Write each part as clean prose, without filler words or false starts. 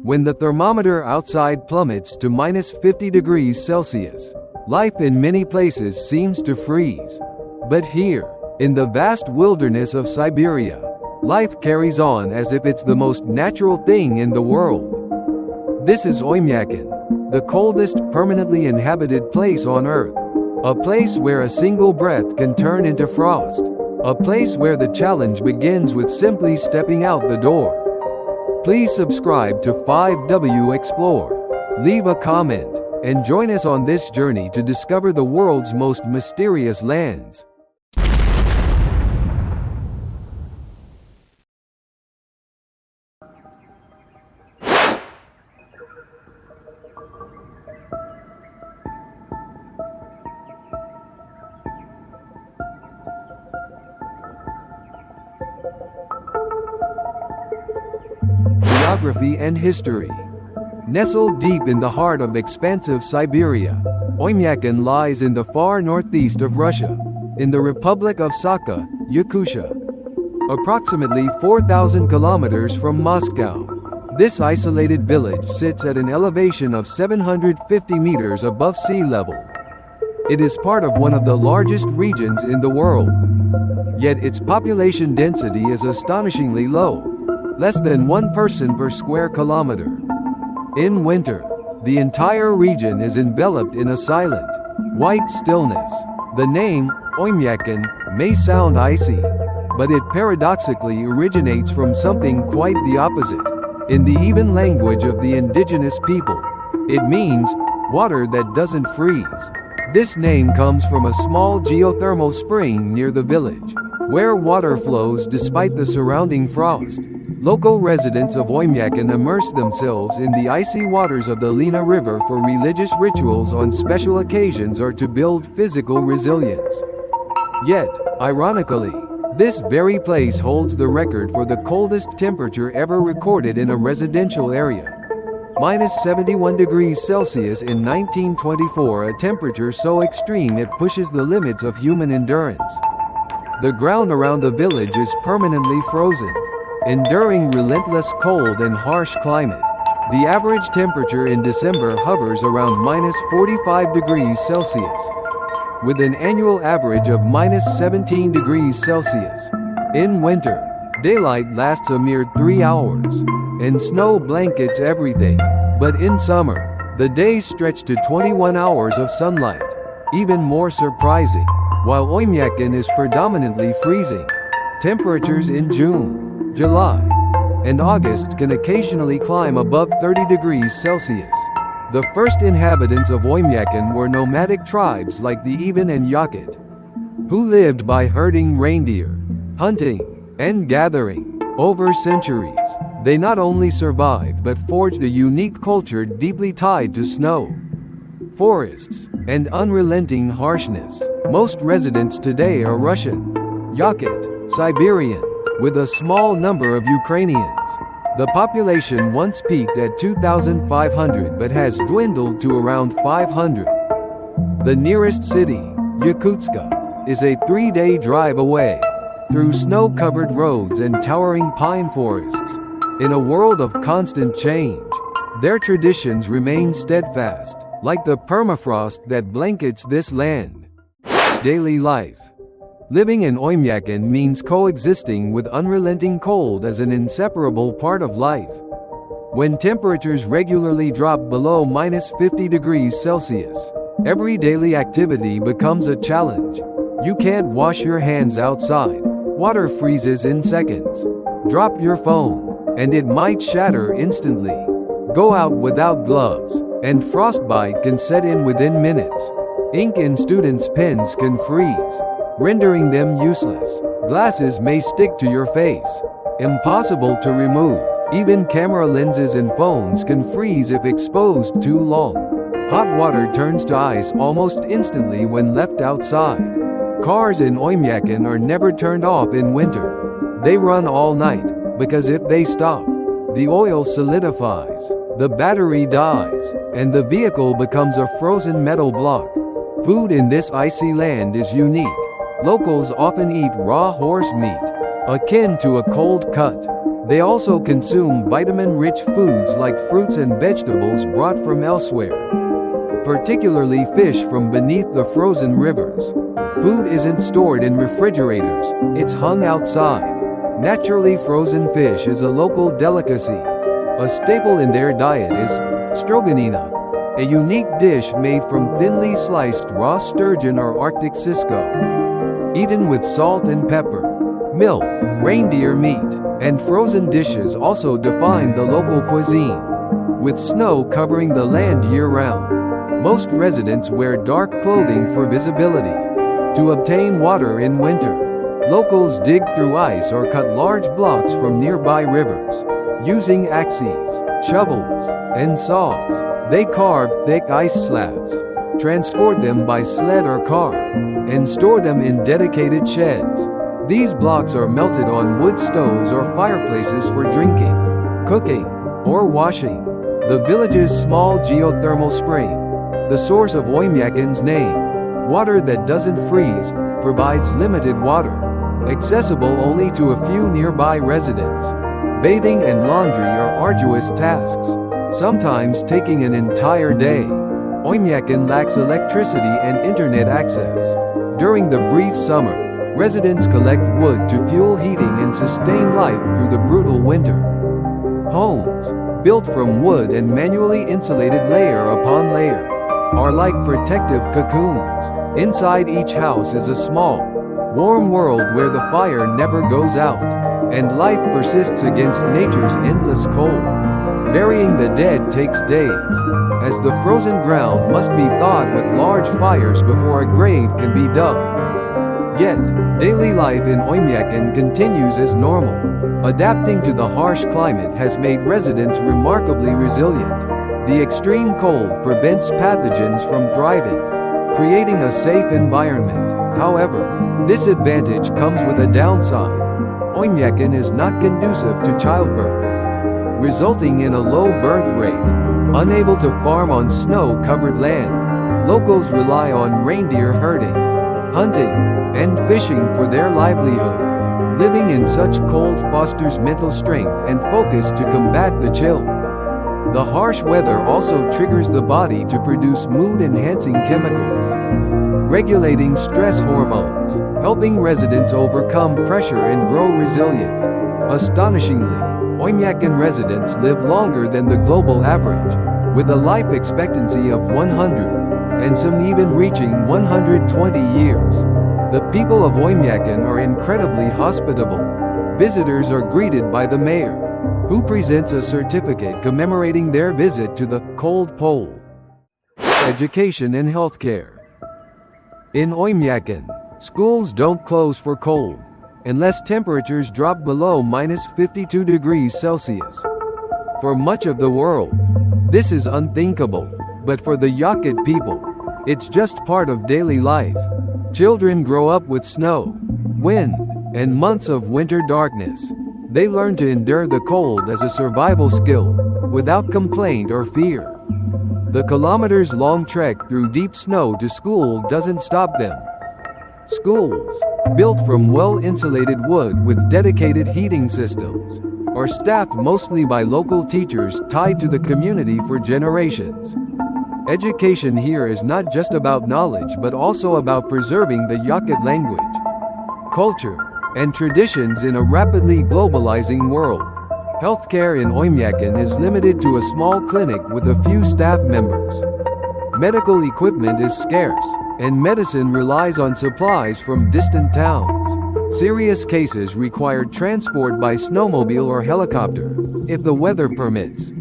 when the thermometer outside plummets to -50 degrees Celsius. Life in many places seems to freeze. But here, in the vast wilderness of Siberia, life carries on as if it's the most natural thing in the world. This is Oymyakon, the coldest permanently inhabited place on Earth. A place where a single breath can turn into frost. A place where the challenge begins with simply stepping out the door. Please subscribe to 5W Explore. Leave a comment, and join us on this journey to discover the world's most mysterious lands. Geography and history. Nestled deep in the heart of expansive Siberia, Oymyakon lies in the far northeast of Russia, in the Republic of Sakha, Yakutia. Approximately 4,000 kilometers from Moscow, this isolated village sits at an elevation of 750 meters above sea level. It is part of one of the largest regions in the world. Yet its population density is astonishingly low, less than 1 person per square kilometer. In winter, the entire region is enveloped in a silent, white stillness. The name, Oymyakon, may sound icy, but it paradoxically originates from something quite the opposite. In the even language of the indigenous people, it means, water that doesn't freeze. This name comes from a small geothermal spring near the village, where water flows despite the surrounding frost. Local residents of Oymyakon immerse themselves in the icy waters of the Lena River for religious rituals on special occasions or to build physical resilience. Yet, ironically, this very place holds the record for the coldest temperature ever recorded in a residential area. -71 degrees Celsius in 1924, a temperature so extreme it pushes the limits of human endurance. The ground around the village is permanently frozen, enduring relentless cold and harsh climate. The average temperature in December hovers around -45 degrees Celsius, with an annual average of -17 degrees Celsius. In winter, daylight lasts a mere 3 hours, and snow blankets everything. But in summer, the days stretch to 21 hours of sunlight. Even more surprising, while Oymyakon is predominantly freezing, temperatures in June, July, and August can occasionally climb above 30 degrees Celsius. The first inhabitants of Oymyakon were nomadic tribes like the Ivan and Yakut, who lived by herding reindeer, hunting, and gathering. Over centuries, they not only survived but forged a unique culture deeply tied to snow, forests, and unrelenting harshness. Most residents today are Russian, Yakut, Siberian, with a small number of Ukrainians. The population once peaked at 2,500 but has dwindled to around 500. The nearest city, Yakutsk, is a 3-day drive away, through snow-covered roads and towering pine forests. In a world of constant change, their traditions remain steadfast, like the permafrost that blankets this land. Daily life. Living in Oymyakon means coexisting with unrelenting cold as an inseparable part of life. When temperatures regularly drop below -50 degrees Celsius, every daily activity becomes a challenge. You can't wash your hands outside. Water freezes in seconds. Drop your phone, and it might shatter instantly. Go out without gloves, and frostbite can set in within minutes. Ink in students' pens can freeze, rendering them useless. Glasses may stick to your face, impossible to remove. Even camera lenses and phones can freeze if exposed too long. Hot water turns to ice almost instantly when left outside. Cars in Oymyakon are never turned off in winter. They run all night, because if they stop, the oil solidifies, the battery dies, and the vehicle becomes a frozen metal block. Food in this icy land is unique. Locals often eat raw horse meat, akin to a cold cut. They also consume vitamin-rich foods like fruits and vegetables brought from elsewhere, particularly fish from beneath the frozen rivers. Food isn't stored in refrigerators, it's hung outside. Naturally frozen fish is a local delicacy. A staple in their diet is stroganina, a unique dish made from thinly sliced raw sturgeon or Arctic cisco, eaten with salt and pepper. Milk, reindeer meat, and frozen dishes also define the local cuisine. With snow covering the land year-round, most residents wear dark clothing for visibility. To obtain water in winter, locals dig through ice or cut large blocks from nearby rivers. Using axes, shovels, and saws, they carve thick ice slabs, transport them by sled or car, and store them in dedicated sheds. These blocks are melted on wood stoves or fireplaces for drinking, cooking, or washing. The village's small geothermal spring, the source of Oymakon's name, water that doesn't freeze, provides limited water, accessible only to a few nearby residents. Bathing and laundry are arduous tasks, sometimes taking an entire day. Oymyakon lacks electricity and internet access. During the brief summer, residents collect wood to fuel heating and sustain life through the brutal winter. Homes, built from wood and manually insulated layer upon layer, are like protective cocoons. Inside each house is a small, warm world where the fire never goes out, and life persists against nature's endless cold. Burying the dead takes days, as the frozen ground must be thawed with large fires before a grave can be dug. Yet, daily life in Oymyakon continues as normal. Adapting to the harsh climate has made residents remarkably resilient. The extreme cold prevents pathogens from thriving, creating a safe environment. However, this advantage comes with a downside. Oymyakon is not conducive to childbirth, resulting in a low birth rate. Unable to farm on snow-covered land, locals rely on reindeer herding, hunting, and fishing for their livelihood. Living in such cold fosters mental strength and focus to combat the chill. The harsh weather also triggers the body to produce mood-enhancing chemicals, regulating stress hormones, helping residents overcome pressure and grow resilient. Astonishingly, Oymyakon residents live longer than the global average, with a life expectancy of 100, and some even reaching 120 years. The people of Oymyakon are incredibly hospitable. Visitors are greeted by the mayor, who presents a certificate commemorating their visit to the cold pole. Education and healthcare. In Oymyakon, schools don't close for cold, unless temperatures drop below -52 degrees Celsius. For much of the world, this is unthinkable, but for the Yakut people, it's just part of daily life. Children grow up with snow, wind, and months of winter darkness. They learn to endure the cold as a survival skill, without complaint or fear. The kilometers-long trek through deep snow to school doesn't stop them. Schools, built from well-insulated wood with dedicated heating systems, are staffed mostly by local teachers tied to the community for generations. Education here is not just about knowledge but also about preserving the Yakut language, culture, and traditions in a rapidly globalizing world. Healthcare in Oymyakon is limited to a small clinic with a few staff members. Medical equipment is scarce, and medicine relies on supplies from distant towns. Serious cases require transport by snowmobile or helicopter, if the weather permits.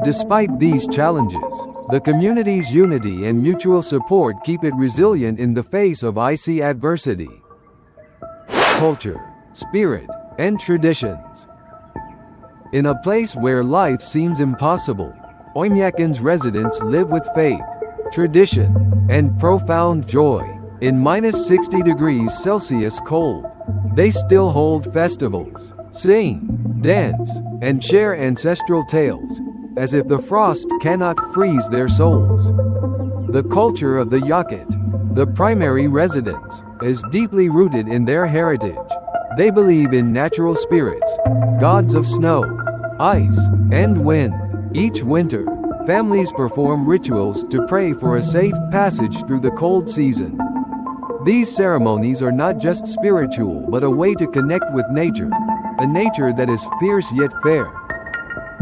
Despite these challenges, the community's unity and mutual support keep it resilient in the face of icy adversity. Culture, spirit, and traditions. In a place where life seems impossible, Oymyakon's residents live with faith, tradition, and profound joy. In -60 degrees Celsius cold, they still hold festivals, sing, dance, and share ancestral tales, as if the frost cannot freeze their souls. The culture of the Yakut, the primary residents, is deeply rooted in their heritage. They believe in natural spirits, gods of snow, ice, and wind. Each winter, families perform rituals to pray for a safe passage through the cold season. These ceremonies are not just spiritual but a way to connect with nature, a nature that is fierce yet fair.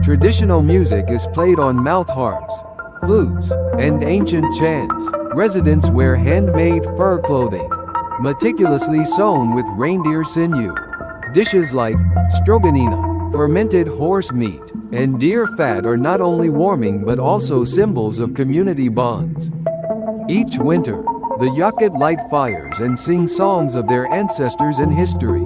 Traditional music is played on mouth harps, flutes, and ancient chants. Residents wear handmade fur clothing, meticulously sewn with reindeer sinew. Dishes like stroganina, fermented horse meat, and deer fat are not only warming but also symbols of community bonds. Each winter, the Yakut light fires and sing songs of their ancestors and history.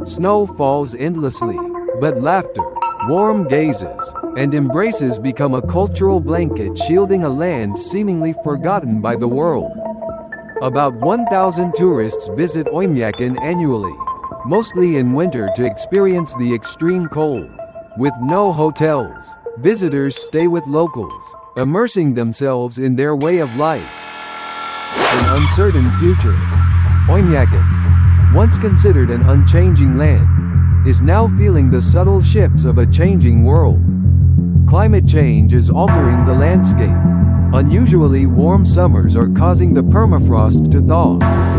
Snow falls endlessly, but laughter, warm gazes, and embraces become a cultural blanket shielding a land seemingly forgotten by the world. About 1,000 tourists visit Oymyakon annually, mostly in winter to experience the extreme cold. With no hotels, visitors stay with locals, immersing themselves in their way of life. An uncertain future. Oymyakon, once considered an unchanging land, is now feeling the subtle shifts of a changing world. Climate change is altering the landscape. Unusually warm summers are causing the permafrost to thaw.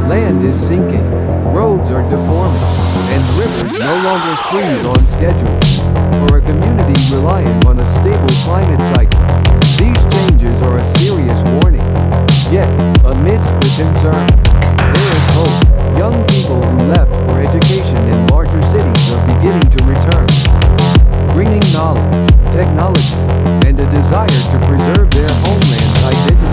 Land is sinking, roads are deforming, and rivers no longer freeze on schedule. For a community reliant on a stable climate cycle, these changes are a serious warning. Yet, amidst the concerns, there is hope. Young people who left for education in larger cities are beginning to return, bringing knowledge, technology, and a desire to preserve their homeland's identity.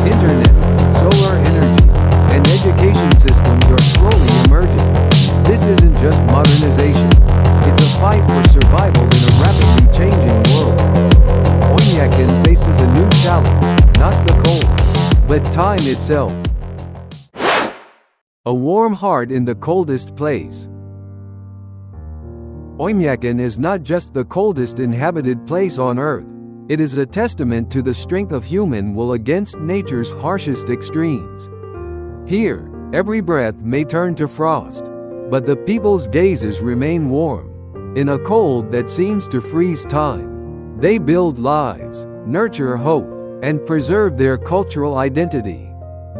Internet, solar energy, and education systems are slowly emerging. This isn't just modernization, it's a fight for survival in a rapidly changing world. Oymyakon faces a new challenge, not the cold, but time itself. A warm heart in the coldest place. Oymyakon is not just the coldest inhabited place on Earth. It is a testament to the strength of human will against nature's harshest extremes. Here, every breath may turn to frost, but the people's gazes remain warm. In a cold that seems to freeze time, they build lives, nurture hope, and preserve their cultural identity.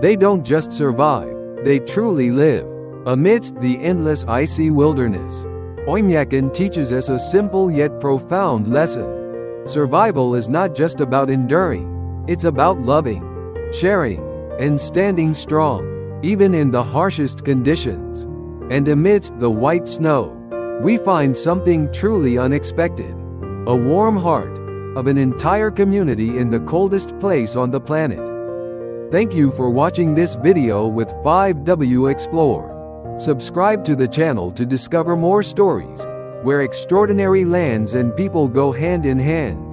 They don't just survive, they truly live. Amidst the endless icy wilderness, Oymyakon teaches us a simple yet profound lesson. Survival is not just about enduring, it's about loving, sharing, and standing strong, even in the harshest conditions. And amidst the white snow, we find something truly unexpected. A warm heart of an entire community in the coldest place on the planet. Thank you for watching this video with 5W Explore. Subscribe to the channel to discover more stories where extraordinary lands and people go hand in hand.